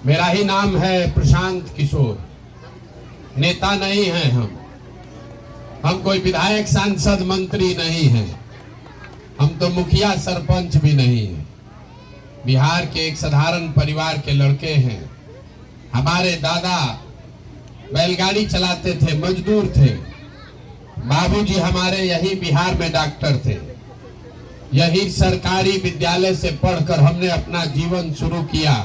मेरा ही नाम है प्रशांत किशोर। नेता नहीं हैं हम कोई विधायक सांसद मंत्री नहीं हैं। हम तो मुखिया सरपंच भी नहीं हैं। बिहार के एक साधारण परिवार के लड़के हैं। हमारे दादा बैलगाड़ी चलाते थे, मजदूर थे। बाबूजी हमारे यही बिहार में डॉक्टर थे। यही सरकारी विद्यालय से पढ़कर हमने अपना जीवन शुरू किया।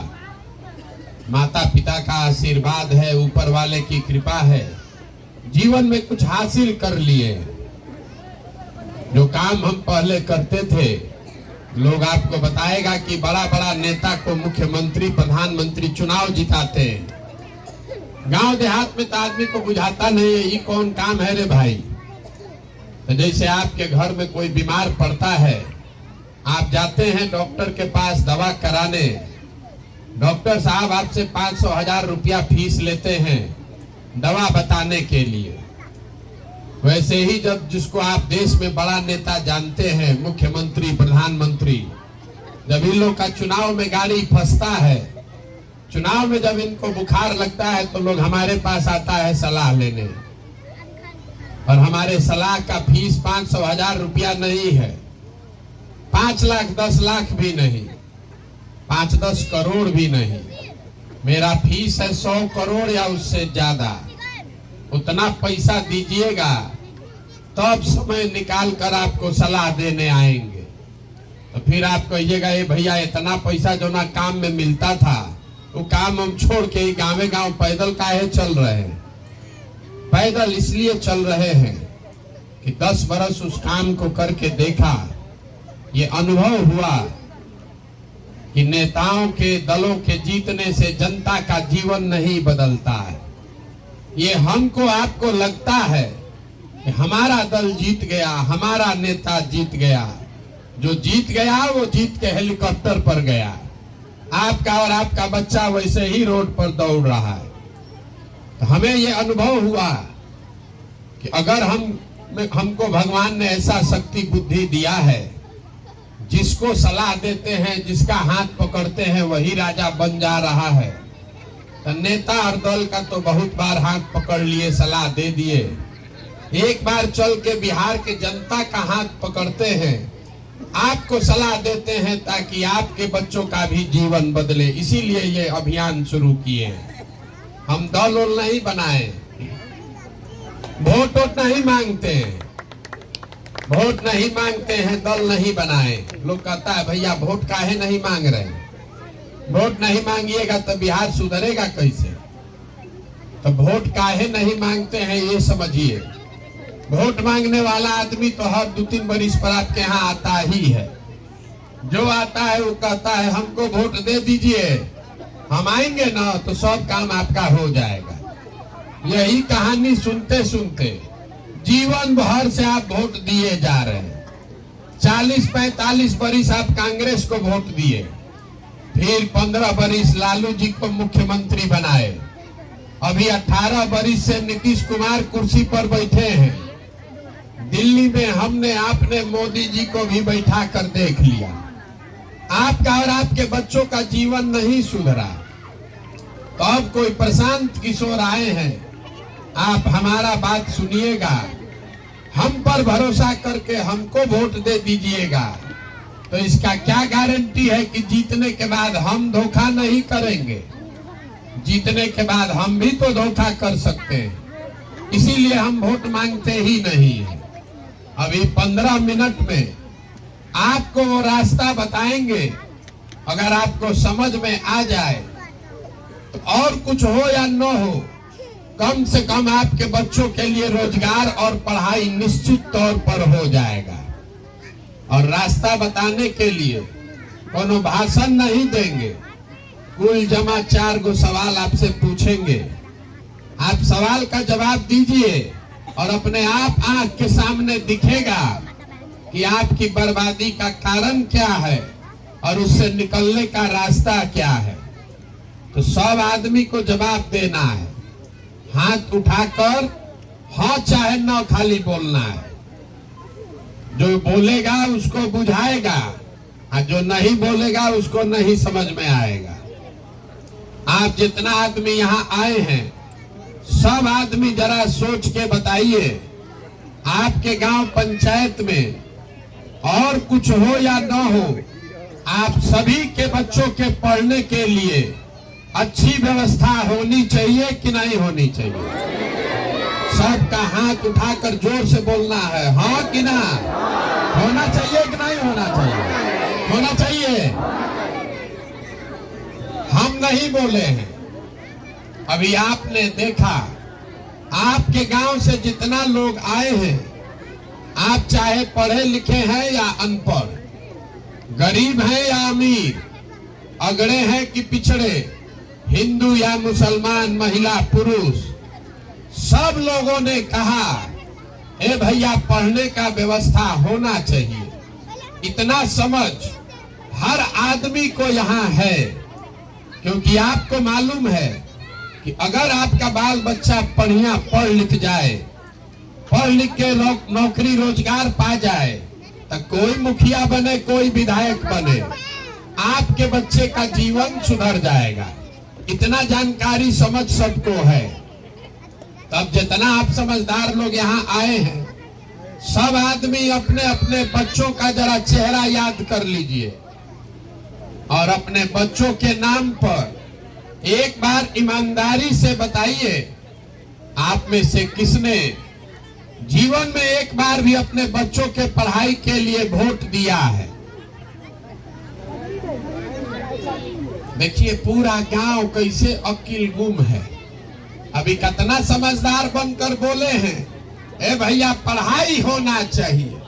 माता पिता का आशीर्वाद है, ऊपर वाले की कृपा है, जीवन में कुछ हासिल कर लिए। जो काम हम पहले करते थे, लोग आपको बताएगा कि बड़ा बड़ा नेता को मुख्यमंत्री प्रधानमंत्री चुनाव जिताते। गांव देहात में तो आदमी को बुझाता नहीं है ये कौन काम है रे भाई। तो जैसे आपके घर में कोई बीमार पड़ता है, आप जाते हैं डॉक्टर के पास दवा कराने, डॉक्टर साहब आपसे 500-1000 रुपया फीस लेते हैं दवा बताने के लिए। वैसे ही जब जिसको आप देश में बड़ा नेता जानते हैं, मुख्यमंत्री प्रधानमंत्री, जब इन लोग का चुनाव में गाड़ी फंसता है, चुनाव में जब इनको बुखार लगता है तो लोग हमारे पास आता है सलाह लेने। और हमारे सलाह का फीस 500-1000 रुपया नहीं है, 5 लाख 10 लाख भी नहीं, 5-10 करोड़ भी नहीं। मेरा फीस है 100 करोड़ या उससे ज्यादा। उतना पैसा दीजिएगा तब समय निकाल कर आपको सलाह देने आएंगे। तो फिर आप कहिएगा ये भैया इतना पैसा जो ना काम में मिलता था, वो काम हम छोड़ के गाँव गाँव पैदल काहे चल रहे हैं। पैदल इसलिए चल रहे हैं कि 10 बरस उस काम को करके देखा, ये अनुभव हुआ कि नेताओं के दलों के जीतने से जनता का जीवन नहीं बदलता है। ये हमको आपको लगता है कि हमारा दल जीत गया, हमारा नेता जीत गया। जो जीत गया वो जीत के हेलीकॉप्टर पर गया। आपका और आपका बच्चा वैसे ही रोड पर दौड़ रहा है। तो हमें ये अनुभव हुआ कि अगर हमको भगवान ने ऐसा शक्ति बुद्धि दिया है, जिसको सलाह देते हैं, जिसका हाथ पकड़ते हैं, वही राजा बन जा रहा है। तो नेता और दल का तो बहुत बार हाथ पकड़ लिए, सलाह दे दिए। एक बार चल के बिहार के जनता का हाथ पकड़ते हैं, आपको सलाह देते हैं ताकि आपके बच्चों का भी जीवन बदले। इसीलिए ये अभियान शुरू किए हैं। हम दल वोल नहीं बनाए, वोट नहीं मांगते हैं, वोट नहीं मांगते हैं, दल नहीं बनाए। लोग कहता है भैया वोट काहे नहीं मांग रहे। वोट नहीं मांगिएगा तो बिहार सुधरेगा कैसे। तो वोट काहे नहीं मांगते हैं ये समझिए। वोट मांगने वाला आदमी तो हर 2-3 बरिस पर आपके यहाँ आता ही है। जो आता है वो कहता है हमको वोट दे दीजिए, हम आएंगे ना तो सब काम आपका हो जाएगा। यही कहानी सुनते सुनते जीवन भर से आप वोट दिए जा रहे हैं। 40-45 बरिस आप कांग्रेस को वोट दिए, फिर 15 बरिस लालू जी को मुख्यमंत्री बनाए, अभी 18 बरिस से नीतीश कुमार कुर्सी पर बैठे हैं। दिल्ली में हमने आपने मोदी जी को भी बैठा कर देख लिया। आपका और आपके बच्चों का जीवन नहीं सुधरा। तो अब कोई प्रशांत किशोर आए हैं, आप हमारा बात सुनिएगा, हम पर भरोसा करके हमको वोट दे दीजिएगा। तो इसका क्या गारंटी है कि जीतने के बाद हम धोखा नहीं करेंगे। जीतने के बाद हम भी तो धोखा कर सकते हैं, इसीलिए हम वोट मांगते ही नहीं है। अभी 15 मिनट में आपको वो रास्ता बताएंगे। अगर आपको समझ में आ जाए तो और कुछ हो या न हो, कम से कम आपके बच्चों के लिए रोजगार और पढ़ाई निश्चित तौर पर हो जाएगा। और रास्ता बताने के लिए कोनो भाषण नहीं देंगे, कुल जमा 4 गो सवाल आपसे पूछेंगे। आप सवाल का जवाब दीजिए और अपने आप आंख के सामने दिखेगा कि आपकी बर्बादी का कारण क्या है और उससे निकलने का रास्ता क्या है। तो सब आदमी को जवाब देना है, हाथ उठाकर हाँ चाहे ना खाली बोलना है। जो बोलेगा उसको बुझाएगा और जो नहीं बोलेगा उसको नहीं समझ में आएगा। आप जितना आदमी यहाँ आए हैं, सब आदमी जरा सोच के बताइए, आपके गांव पंचायत में और कुछ हो या न हो, आप सभी के बच्चों के पढ़ने के लिए अच्छी व्यवस्था होनी चाहिए कि नहीं होनी चाहिए? सबका हाथ उठाकर जोर से बोलना है, हाँ कि ना? होना चाहिए कि नहीं होना चाहिए? होना चाहिए। हम नहीं बोले हैं। अभी आपने देखा, आपके गांव से जितना लोग आए हैं, आप चाहे पढ़े लिखे हैं या अनपढ़, गरीब हैं या अमीर, अगड़े हैं कि पिछड़े, हिंदू या मुसलमान, महिला पुरुष, सब लोगों ने कहा, ए भैया पढ़ने का व्यवस्था होना चाहिए। इतना समझ हर आदमी को यहाँ है, क्योंकि आपको मालूम है कि अगर आपका बाल बच्चा बढ़िया पढ़ लिख जाए, पढ़ लिख के नौकरी रोजगार पा जाए, तो कोई मुखिया बने, कोई विधायक बने, आपके बच्चे का जीवन सुधर जाएगा। इतना जानकारी समझ सबको है। तब जितना आप समझदार लोग यहाँ आए हैं, सब आदमी अपने अपने बच्चों का जरा चेहरा याद कर लीजिए और अपने बच्चों के नाम पर एक बार ईमानदारी से बताइए, आप में से किसने जीवन में एक बार भी अपने बच्चों के पढ़ाई के लिए वोट दिया है? देखिए पूरा गांव कैसे अकिल गुम है। अभी कितना समझदार बनकर बोले हैं, ए भैया पढ़ाई होना चाहिए,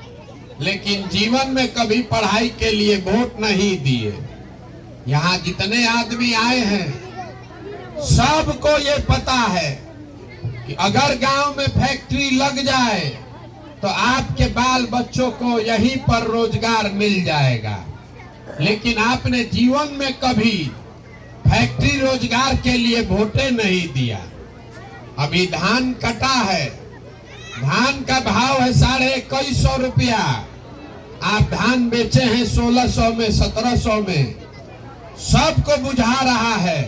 लेकिन जीवन में कभी पढ़ाई के लिए वोट नहीं दिए। यहाँ जितने आदमी आए हैं, सबको ये पता है कि अगर गांव में फैक्ट्री लग जाए तो आपके बाल बच्चों को यहीं पर रोजगार मिल जाएगा। लेकिन आपने जीवन में कभी फैक्ट्री रोजगार के लिए वोटे नहीं दिया। अभी धान कटा है, धान का भाव है 2150 रुपया, आप धान बेचे हैं 1600 में, 1700 में। सबको बुझा रहा है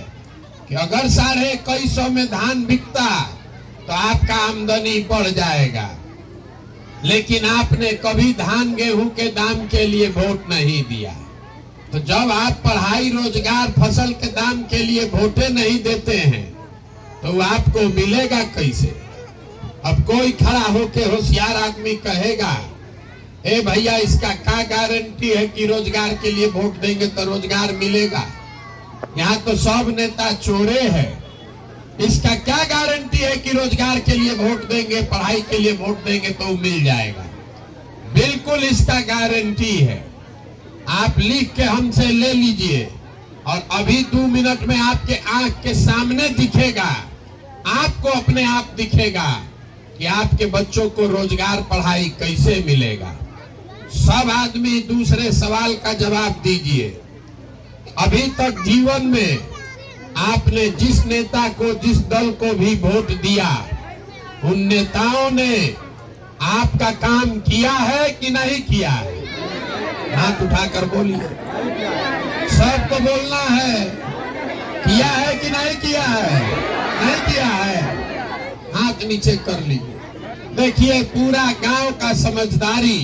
कि अगर 2150 में धान बिकता तो आपका आमदनी बढ़ जाएगा। लेकिन आपने कभी धान गेहूं के दाम के लिए वोट नहीं दिया। तो जब आप पढ़ाई रोजगार फसल के दाम के लिए वोटे नहीं देते हैं तो आपको मिलेगा कैसे? अब कोई खड़ा होके होशियार आदमी कहेगा, ए भैया इसका क्या गारंटी है कि रोजगार के लिए वोट देंगे तो रोजगार मिलेगा? यहाँ तो सब नेता चोरे हैं, इसका क्या गारंटी है कि रोजगार के लिए वोट देंगे, पढ़ाई के लिए वोट देंगे तो मिल जाएगा? बिल्कुल इसका गारंटी है। आप लिख के हमसे ले लीजिए और अभी 2 मिनट में आपके आंख के सामने दिखेगा, आपको अपने आप दिखेगा कि आपके बच्चों को रोजगार पढ़ाई कैसे मिलेगा। सब आदमी दूसरे सवाल का जवाब दीजिए। अभी तक जीवन में आपने जिस नेता को, जिस दल को भी वोट दिया, उन नेताओं ने आपका काम किया है कि नहीं किया है? हाथ उठाकर बोलिए, सबको बोलना है, किया है कि नहीं किया है? नहीं किया है, हाथ नीचे कर लीजिए। देखिए पूरा गांव का समझदारी,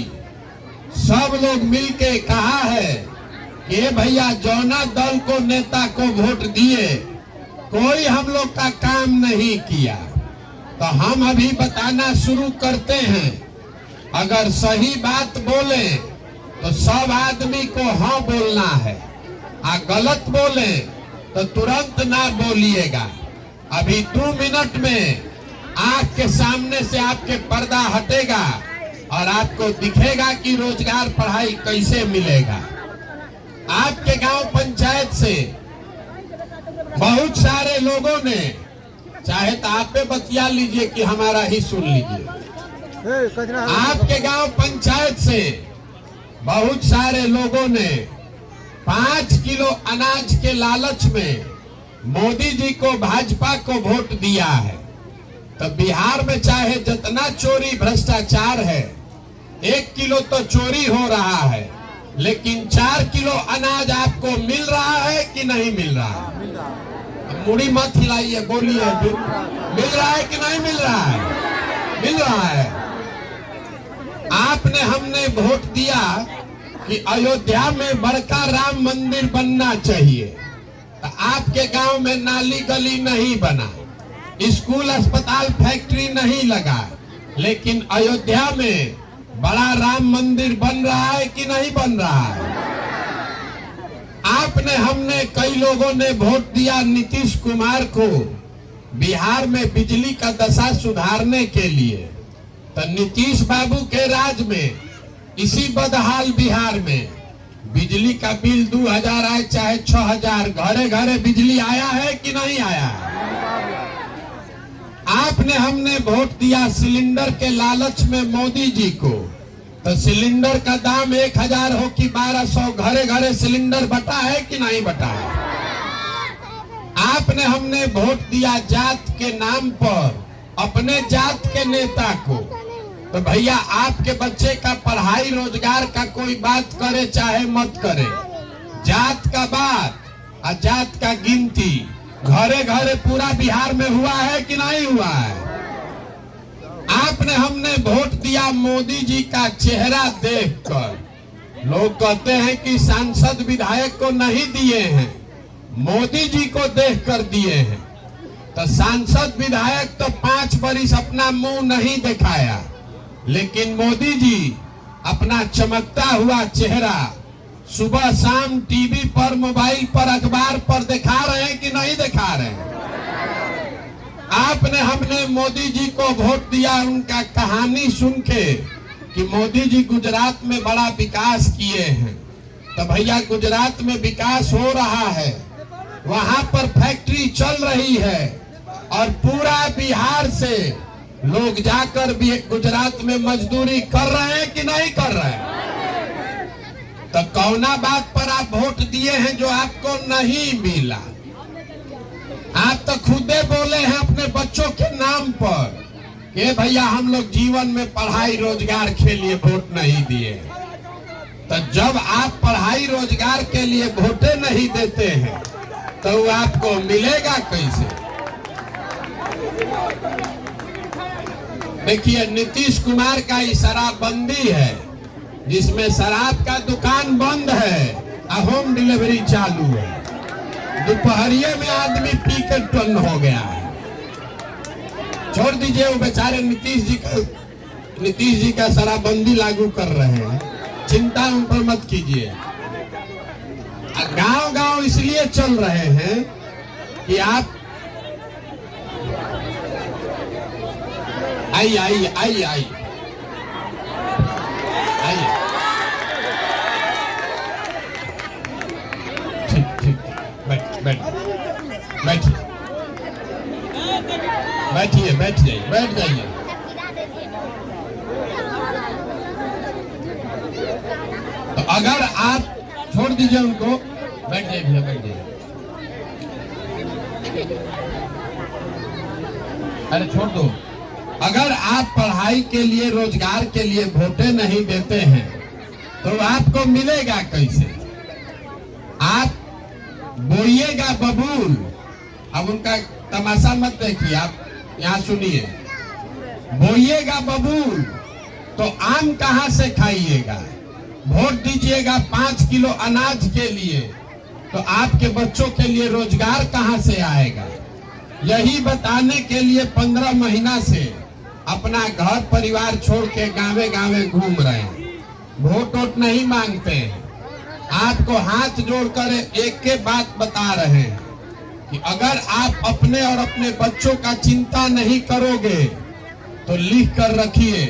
सब लोग मिलके कहा है कि भैया जौना दल को, नेता को वोट दिए, कोई हम लोग का काम नहीं किया। तो हम अभी बताना शुरू करते हैं। अगर सही बात बोले तो सब आदमी को हाँ बोलना है, गलत बोले तो तुरंत ना बोलिएगा। अभी 2 मिनट में आंख के सामने से आपके पर्दा हटेगा और आपको दिखेगा कि रोजगार पढ़ाई कैसे मिलेगा। आपके गांव पंचायत से बहुत सारे लोगों ने, चाहे तो आप पे बतिया लीजिए कि हमारा ही सुन लीजिए, आपके गांव पंचायत से बहुत सारे लोगों ने 5 किलो अनाज के लालच में मोदी जी को, भाजपा को वोट दिया है। तो बिहार में चाहे जितना चोरी भ्रष्टाचार है, 1 किलो तो चोरी हो रहा है, लेकिन 4 किलो अनाज आपको मिल रहा है कि नहीं मिल रहा है? मुड़ी मत हिलाइए, बोलिए मिल रहा है कि नहीं मिल रहा है? मिल रहा है। आपने हमने वोट दिया कि अयोध्या में बड़का राम मंदिर बनना चाहिए, तो आपके गांव में नाली गली नहीं बना, स्कूल अस्पताल फैक्ट्री नहीं लगा, लेकिन अयोध्या में बड़ा राम मंदिर बन रहा है कि नहीं बन रहा है? आपने हमने कई लोगों ने वोट दिया नीतीश कुमार को बिहार में बिजली का दशा सुधारने के लिए, तो नीतीश बाबू के राज में इसी बदहाल बिहार में बिजली का बिल 2000 आए चाहे 6000, घरे घरे बिजली आया है कि नहीं आया? आपने हमने वोट दिया सिलेंडर के लालच में मोदी जी को, तो सिलेंडर का दाम 1000 हो कि 1200, घरे घरे सिलेंडर बटा है कि नहीं बटा है? आपने हमने वोट दिया जात के नाम पर अपने जात के नेता को, तो भैया आपके बच्चे का पढ़ाई रोजगार का कोई बात करे चाहे मत करे, जात का बात और जात का गिनती घरे घरे पूरा बिहार में हुआ है कि नहीं हुआ है? आपने हमने वोट दिया मोदी जी का चेहरा देखकर। लोग कहते हैं कि सांसद विधायक को नहीं दिए हैं, मोदी जी को देखकर दिए हैं। तो सांसद विधायक तो 5 बरिस अपना मुंह नहीं दिखाया, लेकिन मोदी जी अपना चमकता हुआ चेहरा सुबह शाम टीवी पर, मोबाइल पर, अखबार पर दिखा रहे हैं कि नहीं दिखा रहे हैं? आपने हमने मोदी जी को वोट दिया उनका कहानी सुन के कि मोदी जी गुजरात में बड़ा विकास किए हैं, तो भैया गुजरात में विकास हो रहा है, वहां पर फैक्ट्री चल रही है और पूरा बिहार से लोग जाकर भी गुजरात में मजदूरी कर रहे हैं कि नहीं कर रहे हैं? तो कौना बात पर आप वोट दिए हैं जो आपको नहीं मिला? आप तो खुदे बोले हैं अपने बच्चों के नाम पर कि भैया हम लोग जीवन में पढ़ाई रोजगार के लिए वोट नहीं दिए। तो जब आप पढ़ाई रोजगार के लिए वोटे नहीं देते हैं तो वो आपको मिलेगा कैसे? देखिए नीतीश कुमार का ये शराबबंदी है, जिसमें शराब का दुकान बंद है और होम डिलीवरी चालू है। दोपहरिये में आदमी पी के टन हो गया है। छोड़ दीजिए, वो बेचारे नीतीश जी का शराबबंदी लागू कर रहे हैं, चिंता उन पर मत कीजिए। गांव गांव इसलिए चल रहे हैं कि आप आइए आइए आइए आइए आइए, ठीक ठीक, बैठिए बैठिए, बैठ जाइए, बैठ जाइए। तो अगर आप छोड़ दीजिए उनको, बैठ जाइए भैया, बैठ जाइए। अरे छोड़ दो। अगर आप पढ़ाई के लिए, रोजगार के लिए वोटे नहीं देते हैं तो आपको मिलेगा कैसे? आप बोइएगा बबूल, अब उनका तमाशा मत देखिए, आप यहाँ सुनिए। बोइएगा बबूल तो आम कहाँ से खाइएगा? वोट दीजिएगा 5 किलो अनाज के लिए, तो आपके बच्चों के लिए रोजगार कहाँ से आएगा? यही बताने के लिए 15 महीना से अपना घर परिवार छोड़ के गावे गावे घूम रहे हैं। वोट वोट नहीं मांगते हैं। आपको हाथ जोड़कर एक के बात बता रहे हैं कि अगर आप अपने और अपने बच्चों का चिंता नहीं करोगे तो लिख कर रखिए,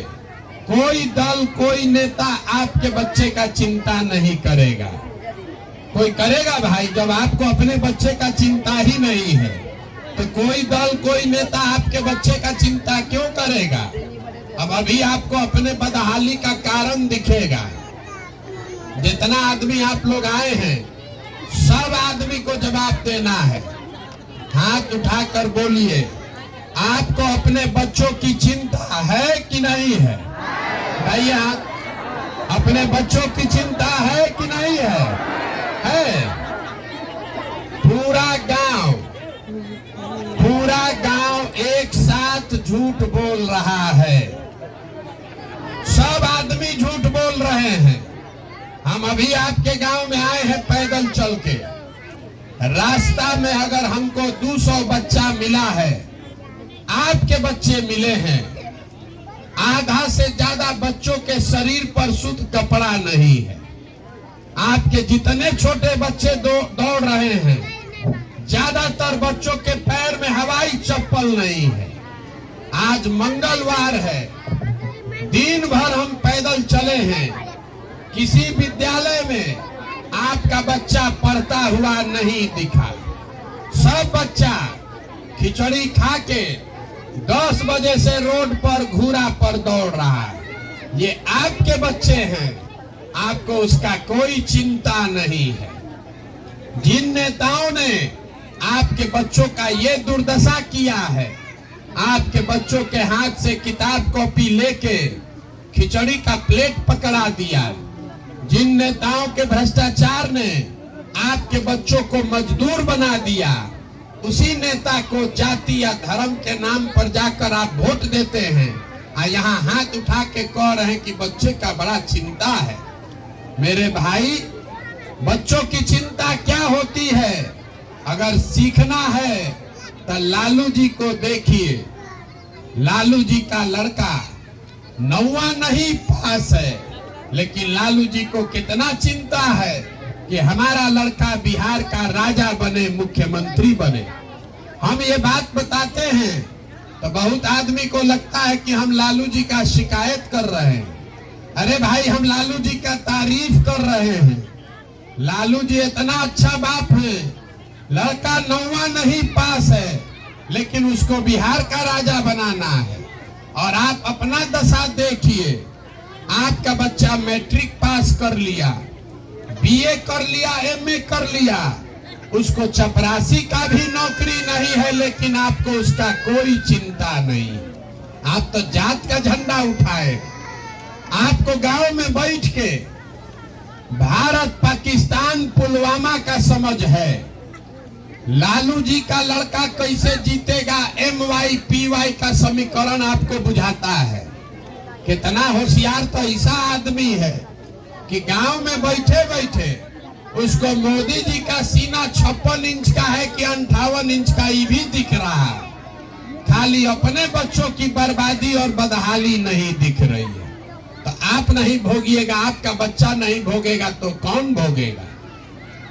कोई दल, कोई नेता आपके बच्चे का चिंता नहीं करेगा। कोई करेगा भाई? जब आपको अपने बच्चे का चिंता ही नहीं है तो कोई दल, कोई नेता आपके बच्चे का चिंता क्यों करेगा? अब अभी आपको अपने बदहाली का कारण दिखेगा। जितना आदमी आप लोग आए हैं, सब आदमी को जवाब देना है। हाथ उठाकर बोलिए, आपको अपने बच्चों की चिंता है कि नहीं है? भैया, अपने बच्चों की चिंता है कि नहीं है? है। पूरा गांव झूठ बोल रहा है, सब आदमी झूठ बोल रहे हैं। हम अभी आपके गांव में आए हैं पैदल चल के, रास्ता में अगर हमको 200 बच्चा मिला है, आपके बच्चे मिले हैं, आधा से ज्यादा बच्चों के शरीर पर शुद्ध कपड़ा नहीं है। आपके जितने छोटे बच्चे दौड़ रहे हैं, ज्यादातर बच्चों के पैर में हवाई चप्पल नहीं है। आज मंगलवार है, दिन भर हम पैदल चले हैं, किसी विद्यालय में आपका बच्चा पढ़ता हुआ नहीं दिखा। सब बच्चा खिचड़ी खा के 10 बजे से रोड पर घूरा पर दौड़ रहा है। ये आपके बच्चे हैं, आपको उसका कोई चिंता नहीं है। जिन नेताओं ने आपके बच्चों का ये दुर्दशा किया है, आपके बच्चों के हाथ से किताब कॉपी लेके खिचड़ी का प्लेट पकड़ा दिया, जिन नेताओं के भ्रष्टाचार ने आपके बच्चों को मजदूर बना दिया, उसी नेता को जाति या धर्म के नाम पर जाकर आप वोट देते हैं और यहाँ हाथ उठा के कह रहे हैं कि बच्चे का बड़ा चिंता है। मेरे भाई, बच्चों की चिंता क्या होती है? अगर सीखना है तो लालू जी को देखिए। लालू जी का लड़का 9वां नहीं पास है, लेकिन लालू जी को कितना चिंता है कि हमारा लड़का बिहार का राजा बने, मुख्यमंत्री बने। हम ये बात बताते हैं तो बहुत आदमी को लगता है कि हम लालू जी का शिकायत कर रहे हैं। अरे भाई, हम लालू जी का तारीफ कर रहे हैं। लालू जी इतना अच्छा बाप है, लड़का 9वां नहीं पास है, लेकिन उसको बिहार का राजा बनाना है। और आप अपना दशा देखिए, आपका बच्चा मैट्रिक पास कर लिया, बीए कर लिया, एमए कर लिया, उसको चपरासी का भी नौकरी नहीं है, लेकिन आपको उसका कोई चिंता नहीं। आप तो जात का झंडा उठाए। आपको गांव में बैठ के भारत पाकिस्तान पुलवामा का समझ है। लालू जी का लड़का कैसे जीतेगा, MYPY का समीकरण आपको बुझाता है। कितना होशियार तो ऐसा आदमी है कि गांव में बैठे बैठे उसको मोदी जी का सीना 56 इंच का है कि 58 इंच का, ये भी दिख रहा है। खाली अपने बच्चों की बर्बादी और बदहाली नहीं दिख रही है। तो आप नहीं भोगिएगा, आपका बच्चा नहीं भोगेगा तो कौन भोगेगा?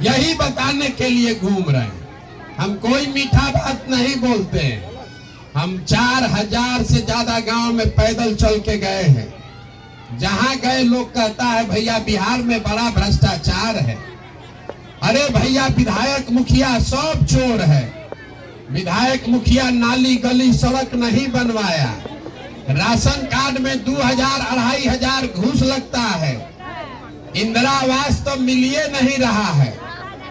यही बताने के लिए घूम रहे हैं। हम कोई मीठा बात नहीं बोलते हैं। हम 4000 से ज्यादा गांव में पैदल चल के गए हैं। जहां गए लोग कहता है भैया बिहार में बड़ा भ्रष्टाचार है। अरे भैया, विधायक मुखिया सब चोर है। विधायक मुखिया नाली गली सड़क नहीं बनवाया, राशन कार्ड में 2000-2500 घूस लगता है, इंदिरा आवास तो मिलिए नहीं रहा है,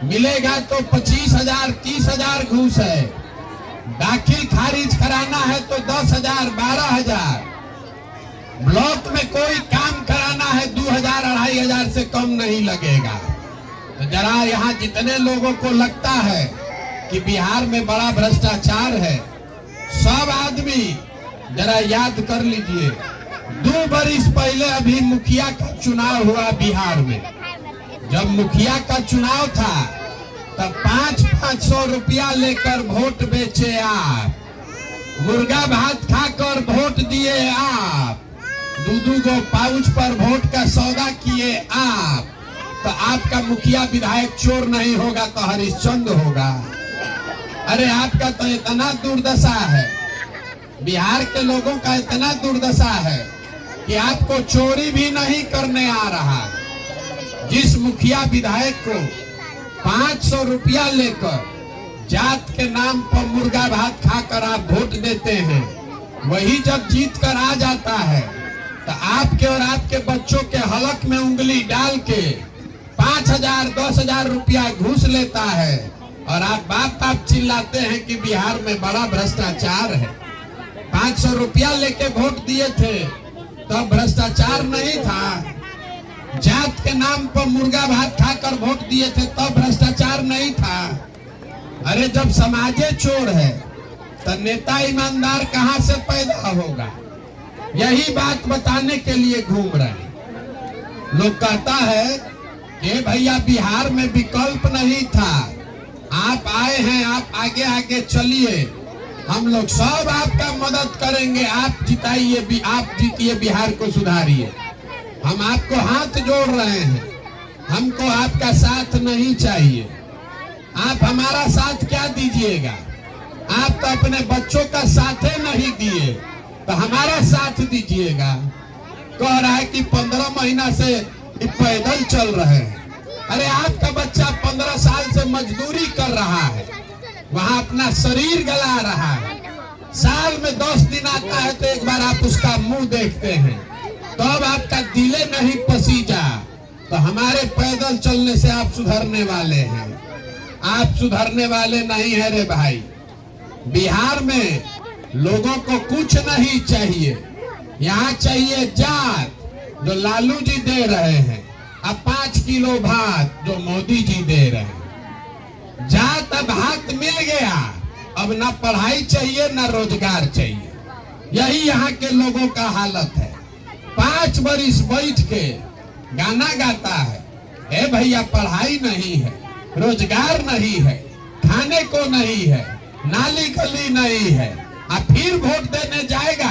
मिलेगा तो 25,000-30,000 घूस है, दाखिल खारिज कराना है तो 10,000-12,000, ब्लॉक में कोई काम कराना है 2,000-2,500 से कम नहीं लगेगा। तो जरा यहाँ जितने लोगों को लगता है कि बिहार में बड़ा भ्रष्टाचार है, सब आदमी जरा याद कर लीजिए। 2 बरिस पहले अभी मुखिया का चुनाव हुआ बिहार में। जब मुखिया का चुनाव था तब 500-500 रुपया लेकर वोट बेचे आप, मुर्गा भात खाकर वोट दिए आप, 2-2 गो पाउच पर वोट का सौदा किए आप। तो आपका मुखिया विधायक चोर नहीं होगा तो हरिश्चंद्र होगा। अरे आपका तो इतना दुर्दशा है, बिहार के लोगों का इतना दुर्दशा है कि आपको चोरी भी नहीं करने आ रहा। जिस मुखिया विधायक को 500 रुपया लेकर जात के नाम पर मुर्गा भात खाकर आप वोट देते हैं, वही जब जीत कर आ जाता है तो आपके और आपके बच्चों के हलक में उंगली डाल के 5,000-10,000 रुपया घूस लेता है। और आप बाप चिल्लाते हैं कि बिहार में बड़ा भ्रष्टाचार है। 500 रुपया लेके वोट दिए थे तब भ्रष्टाचार नहीं था, जात के नाम पर मुर्गा भात खाकर वोट दिए थे तब भ्रष्टाचार नहीं था। अरे जब समाजे चोर है, तो नेता ईमानदार कहां से पैदा होगा? यही बात बताने के लिए घूम रहे हैं। लोग कहता है कि भैया बिहार में विकल्प नहीं था, आप आए हैं, आप आगे आगे चलिए, हम लोग सब आपका मदद करेंगे, आप जिताइए, आप जीतिए, बिहार को सुधारिए। हम आपको हाथ जोड़ रहे हैं, हमको आपका साथ नहीं चाहिए। आप हमारा साथ क्या दीजिएगा? आप तो अपने बच्चों का साथ ही नहीं दिए, तो हमारा साथ दीजिएगा। कह रहा है कि 15 महीना से पैदल चल रहे हैं। अरे आपका बच्चा 15 साल से मजदूरी कर रहा है, वहां अपना शरीर गला रहा है, साल में 10 दिन आता है तो एक बार आप उसका मुंह देखते हैं, तो अब आपका दिले नहीं पसीजा। तो हमारे पैदल चलने से आप सुधरने वाले हैं? आप सुधरने वाले नहीं है रे भाई। बिहार में लोगों को कुछ नहीं चाहिए, यहाँ चाहिए जात जो लालू जी दे रहे हैं, अब 5 किलो भात जो मोदी जी दे रहे हैं। जात अब हाथ मिल गया, अब ना पढ़ाई चाहिए ना रोजगार चाहिए। यही यहाँ के लोगों का हालत है। 5 बरिस बैठ के गाना गाता है, ए भैया पढ़ाई नहीं है, रोजगार नहीं है, खाने को नहीं है, नाली गली नहीं है, अब फिर वोट देने जाएगा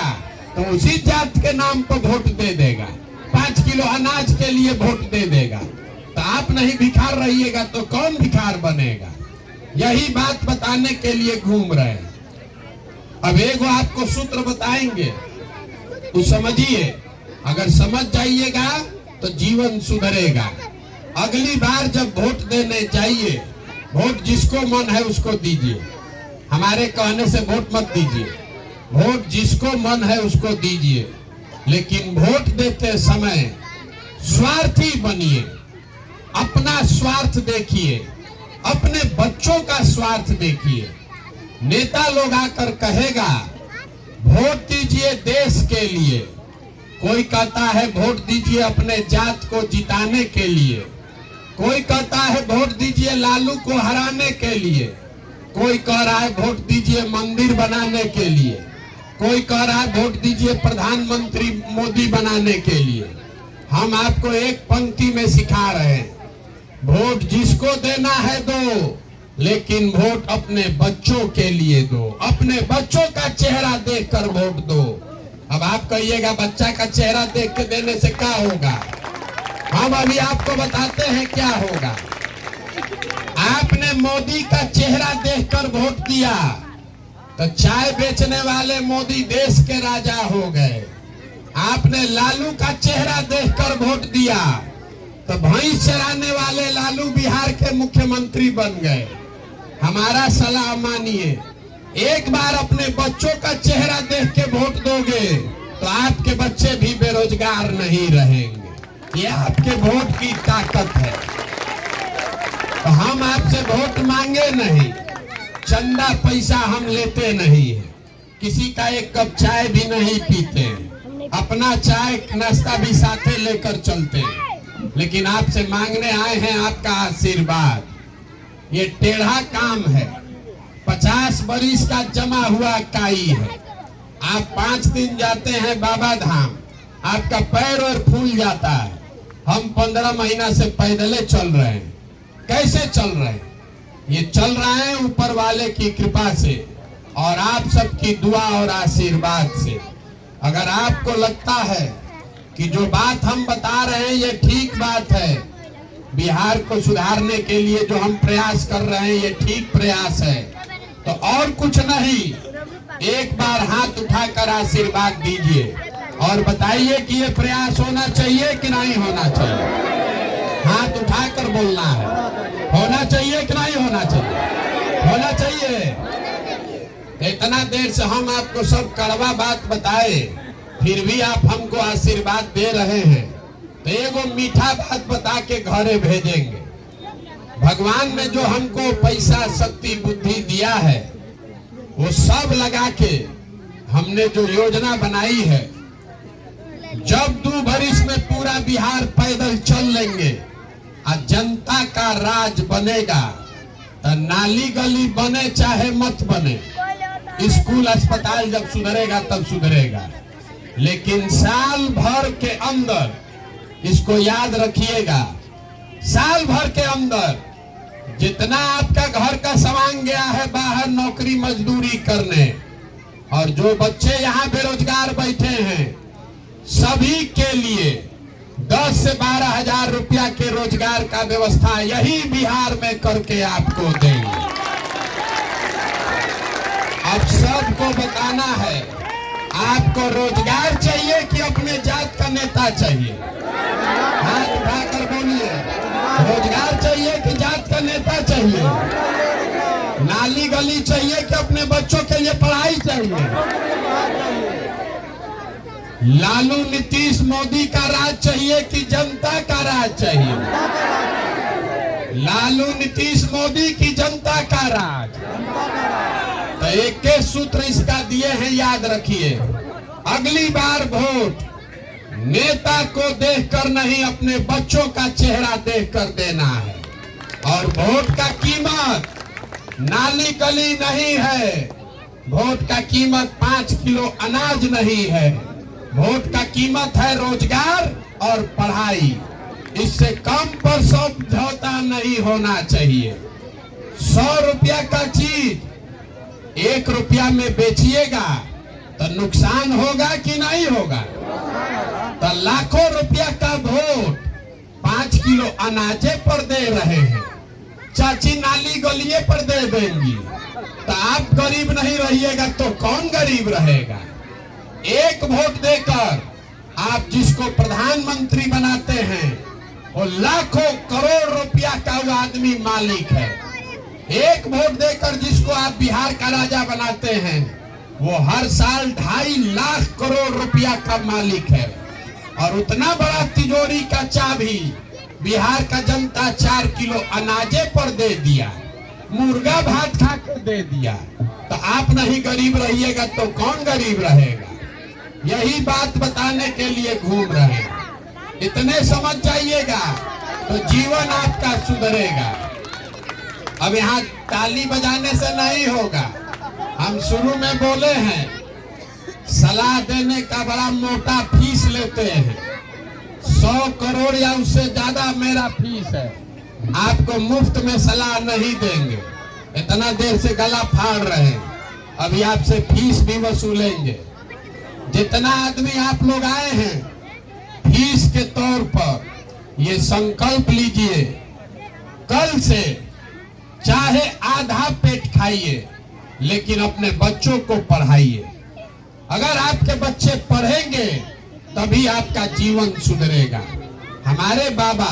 तो उसी जात के नाम पर वोट दे देगा, 5 किलो अनाज के लिए वोट दे देगा। तो आप नहीं भिखार रहिएगा तो कौन भिखार बनेगा? यही बात बताने के लिए घूम रहे हैं। अब एगो आपको सूत्र बताएंगे, तो समझिए, अगर समझ जाइएगा तो जीवन सुधरेगा। अगली बार जब वोट देने जाइए, वोट जिसको मन है उसको दीजिए, हमारे कहने से वोट मत दीजिए, वोट जिसको मन है उसको दीजिए, लेकिन वोट देते समय स्वार्थी बनिए, अपना स्वार्थ देखिए, अपने बच्चों का स्वार्थ देखिए। नेता लोग आकर कहेगा वोट दीजिए देश के लिए, कोई कहता है वोट दीजिए अपने जात को जिताने के लिए, कोई कहता है वोट दीजिए लालू को हराने के लिए, कोई कह रहा है वोट दीजिए मंदिर बनाने के लिए, कोई कह रहा है वोट दीजिए प्रधानमंत्री मोदी बनाने के लिए। हम आपको एक पंक्ति में सिखा रहे हैं, वोट जिसको देना है दो, लेकिन वोट अपने बच्चों के लिए दो, अपने बच्चों का चेहरा देखकर वोट दो। अब आप कहिएगा बच्चा का चेहरा देख के देने से क्या होगा? हम अभी आपको बताते हैं क्या होगा। आपने मोदी का चेहरा देखकर वोट दिया तो चाय बेचने वाले मोदी देश के राजा हो गए। आपने लालू का चेहरा देखकर वोट दिया तो भैंस चराने वाले लालू बिहार के मुख्यमंत्री बन गए। हमारा सलाह मानिए, एक बार अपने बच्चों का चेहरा देख के वोट दोगे तो आपके बच्चे भी बेरोजगार नहीं रहेंगे। ये आपके वोट की ताकत है। तो हम आपसे वोट मांगे नहीं, चंदा पैसा हम लेते नहीं है, किसी का एक कप चाय भी नहीं पीते, अपना चाय नाश्ता भी साथे लेकर चलते हैं, लेकिन आपसे मांगने आए हैं आपका आशीर्वाद। ये टेढ़ा काम है, 50 बरिस का जमा हुआ काई है। आप 5 दिन जाते हैं बाबा धाम, आपका पैर और फूल जाता है। हम 15 महीना से पैदले चल रहे हैं। कैसे चल रहे हैं? ये चल रहा है ऊपर वाले की कृपा से और आप सबकी दुआ और आशीर्वाद से। अगर आपको लगता है कि जो बात हम बता रहे हैं ये ठीक बात है, बिहार को सुधारने के लिए जो हम प्रयास कर रहे हैं ये ठीक प्रयास है, तो और कुछ नहीं, एक बार हाथ उठाकर आशीर्वाद दीजिए और बताइए कि ये प्रयास होना चाहिए कि नहीं होना चाहिए। हाथ उठाकर बोलना है, होना चाहिए कि नहीं होना चाहिए? होना चाहिए। इतना देर से हम आपको सब कड़वा बात बताए, फिर भी आप हमको आशीर्वाद दे रहे हैं, तो एगो मीठा बात बता के घरे भेजेंगे। भगवान ने जो हमको पैसा शक्ति बुद्धि दिया है वो सब लगा के हमने जो योजना बनाई है, जब 2 बरिस में पूरा बिहार पैदल चल लेंगे और जनता का राज बनेगा, तो नाली गली बने चाहे मत बने, स्कूल अस्पताल जब सुधरेगा तब सुधरेगा, लेकिन साल भर के अंदर इसको याद रखिएगा, साल भर के अंदर जितना आपका घर का सामान गया है बाहर नौकरी मजदूरी करने, और जो बच्चे यहाँ बेरोजगार बैठे हैं सभी के लिए 10 से 12 हजार रुपया के रोजगार का व्यवस्था यही बिहार में करके आपको देंगे। अब सबको बताना है, आपको रोजगार चाहिए कि अपने जात का नेता चाहिए? हाथ उठाकर बोलिए, रोजगार चाहिए कि जात का नेता चाहिए? नाली गली चाहिए कि अपने बच्चों के लिए पढ़ाई चाहिए? लालू नीतीश मोदी का राज चाहिए कि जनता का राज चाहिए? लालू नीतीश मोदी की जनता का राज। तो एक के सूत्र इसका दिए हैं, याद रखिए। अगली बार वोट नेता को देखकर नहीं, अपने बच्चों का चेहरा देखकर देना है। और वोट का कीमत नाली गली नहीं है, वोट का कीमत 5 किलो अनाज नहीं है, वोट का कीमत है रोजगार और पढ़ाई। इससे कम पर समझौता नहीं होना चाहिए। 100 रुपया का चीज 1 रुपया में बेचिएगा तो नुकसान होगा कि नहीं होगा? तो लाखों रुपया का वोट 5 किलो अनाजे पर दे रहे हैं, चाची नाली गलिए पर दे देंगी, तो आप गरीब नहीं रहिएगा तो कौन गरीब रहेगा? एक वोट देकर आप जिसको प्रधानमंत्री बनाते हैं वो लाखों करोड़ रुपया का वो आदमी मालिक है। एक वोट देकर जिसको आप बिहार का राजा बनाते हैं वो हर साल 2.5 लाख करोड़ रुपया का मालिक है। और उतना बड़ा तिजोरी का चाबी बिहार का जनता 4 किलो अनाजे पर दे दिया, मुर्गा भात खा कर दे दिया, तो आप नहीं गरीब रहिएगा तो कौन गरीब रहेगा? यही बात बताने के लिए घूम रहे हैं। इतने समझ जाइएगा तो जीवन आपका सुधरेगा। अब यहाँ ताली बजाने से नहीं होगा। हम शुरू में बोले हैं सलाह देने का बड़ा मोटा फीस लेते हैं, 100 करोड़ या उससे ज्यादा मेरा फीस है। आपको मुफ्त में सलाह नहीं देंगे, इतना देर से गला फाड़ रहे हैं, अभी आपसे फीस भी वसूलेंगे। जितना आदमी आप लोग आए हैं फीस के तौर पर ये संकल्प लीजिए, कल से चाहे आधा पेट खाइए लेकिन अपने बच्चों को पढ़ाइए। अगर आपके बच्चे पढ़ेंगे तभी आपका जीवन सुधरेगा। हमारे बाबा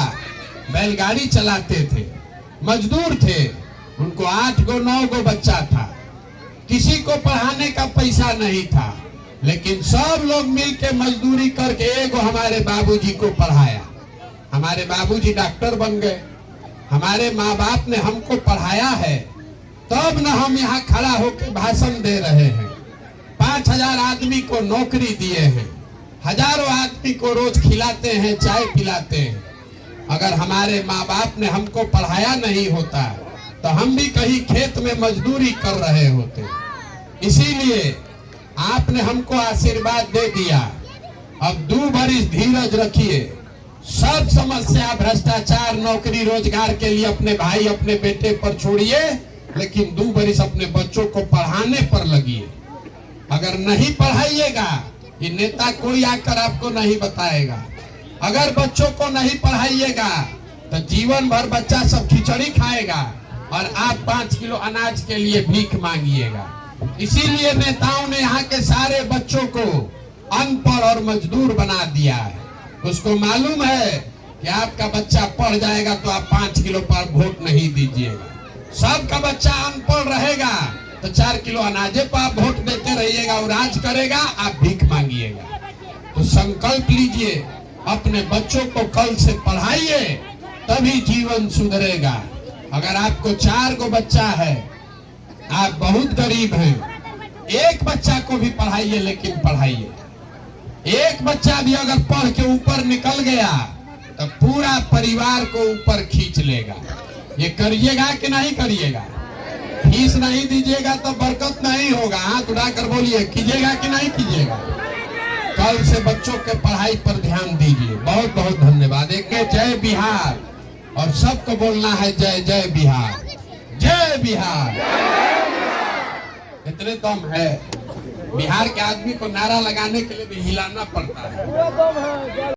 बैलगाड़ी चलाते थे, मजदूर थे, उनको 8 गो 9 गो बच्चा था, किसी को पढ़ाने का पैसा नहीं था, लेकिन सब लोग मिलके मजदूरी करके एगो हमारे बाबूजी को पढ़ाया। हमारे बाबूजी डॉक्टर बन गए, हमारे माँ बाप ने हमको पढ़ाया है, तब न हम यहाँ खड़ा होकर भाषण दे रहे हैं। 5000 आदमी को नौकरी दिए हैं, हजारों आदमी को रोज खिलाते हैं, चाय पिलाते हैं। अगर हमारे माँ बाप ने हमको पढ़ाया नहीं होता तो हम भी कहीं खेत में मजदूरी कर रहे होते। इसीलिए आपने हमको आशीर्वाद दे दिया। अब 2 बरिस धीरज रखिए, सब समस्या भ्रष्टाचार नौकरी रोजगार के लिए अपने भाई अपने बेटे पर छोड़िए, लेकिन 2 बरिस अपने बच्चों को पढ़ाने पर लगिए। अगर नहीं पढ़ाइएगा ये नेता कोई आकर आपको नहीं बताएगा। अगर बच्चों को नहीं पढ़ाइएगा तो जीवन भर बच्चा सब खिचड़ी खाएगा और आप 5 किलो अनाज के लिए भीख मांगिएगा। इसीलिए नेताओं ने यहाँ के सारे बच्चों को अनपढ़ और मजदूर बना दिया है। उसको मालूम है कि आपका बच्चा पढ़ जाएगा तो आप 5 किलो पर वोट नहीं दीजिएगा। सबका बच्चा अनपढ़ रहेगा तो 4 किलो अनाजे पर आप वोट देते रहिएगा और राज करेगा, आप भीख मांगिएगा। तो संकल्प लीजिए, अपने बच्चों को कल से पढ़ाइए, तभी जीवन सुधरेगा। अगर आपको 4 गो बच्चा है, आप बहुत गरीब हैं, एक बच्चा को भी पढ़ाइए, लेकिन पढ़ाइए। एक बच्चा भी अगर पढ़ के ऊपर निकल गया तो पूरा परिवार को ऊपर खींच लेगा। ये करिएगा कि नहीं करिएगा? फीस नहीं दीजिएगा तो बरकत नहीं होगा। हाथ उठाकर बोलिए, कीजिएगा कि नहीं कीजिएगा? कल से बच्चों के पढ़ाई पर ध्यान दीजिए। बहुत बहुत धन्यवाद। एक जय बिहार, और सबको बोलना है जय जय बिहार, जय बिहार। इतने दम है। बिहार के आदमी को नारा लगाने के लिए भी हिलाना पड़ता है।